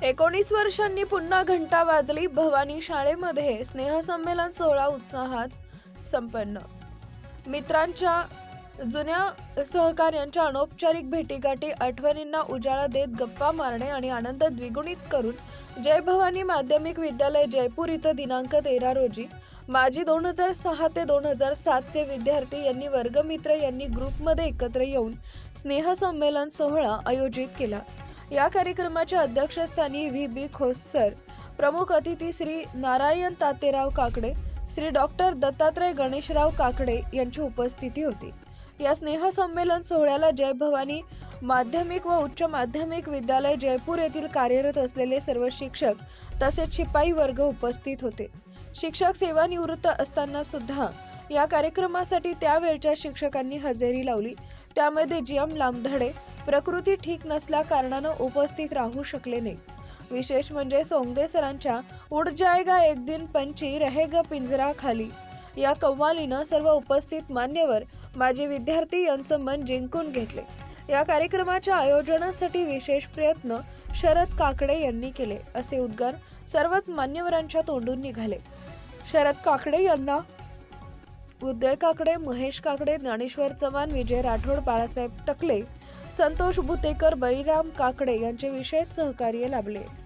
19 वर्षांनी पुन्हा घंटा वाजली. भवानी शाळेमध्ये स्नेहसंमेलन सोहळा उत्साहात संपन्न. मित्रांच्या, जुन्या सहकाऱ्यांच्या अनौपचारिक भेटीगाठी, आठवणींना उजाळा देत गप्पा मारणे आणि आनंद द्विगुणित करून जय भवानी माध्यमिक विद्यालय जयपूर इथं दिनांक 13 रोजी माजी 2006 ते 2007 चे विद्यार्थी यांनी वर्गमित्र यांनी ग्रुपमध्ये एकत्र येऊन स्नेहसंमेलन सोहळा आयोजित केला. या कार्यक्रमाच्या अध्यक्षस्थानी व्ही.बी. खोस सर, प्रमुख अतिथी श्री नारायण तातेराव काकडे, श्री डॉक्टर दत्तात्रय गणेशराव काकडे यांची उपस्थिती होती. या स्नेहसंमेलन सोहळ्याला जय भवानी माध्यमिक व उच्च माध्यमिक विद्यालय जयपूर येथील कार्यरत असलेले सर्व शिक्षक तसेच शिपाई वर्ग उपस्थित होते. शिक्षक सेवानिवृत्त असताना सुद्धा या कार्यक्रमासाठी त्यावेळच्या शिक्षकांनी हजेरी लावली. त्यामध्ये जी.एम. लांबधडे प्रकृती ठीक नसल्या कारणानं उपस्थित राहू शकले नाही. विशेष म्हणजे सोंगदे सरांच्या उड जाएगा एक दिन पंछी रहेगा पिंजरा खाली या कव्वालीनं सर्व उपस्थित मान्यवर माजी विद्यार्थी यांचं मन जिंकून घेतले. या कार्यक्रमाच्या आयोजनासाठी विशेष प्रयत्न शरद काकडे यांनी केले असे उद्गार सर्वच मान्यवरांच्या तोंडून निघाले. शरद काकडे यांना उदय काकडे, महेश काकडे, ज्ञानेश्वर चव्हाण, विजय राठोड, बाळासाहेब टकले, संतोष भुतेकर, बळीराम काकडे यांचे विशेष सहकार्य लाभले.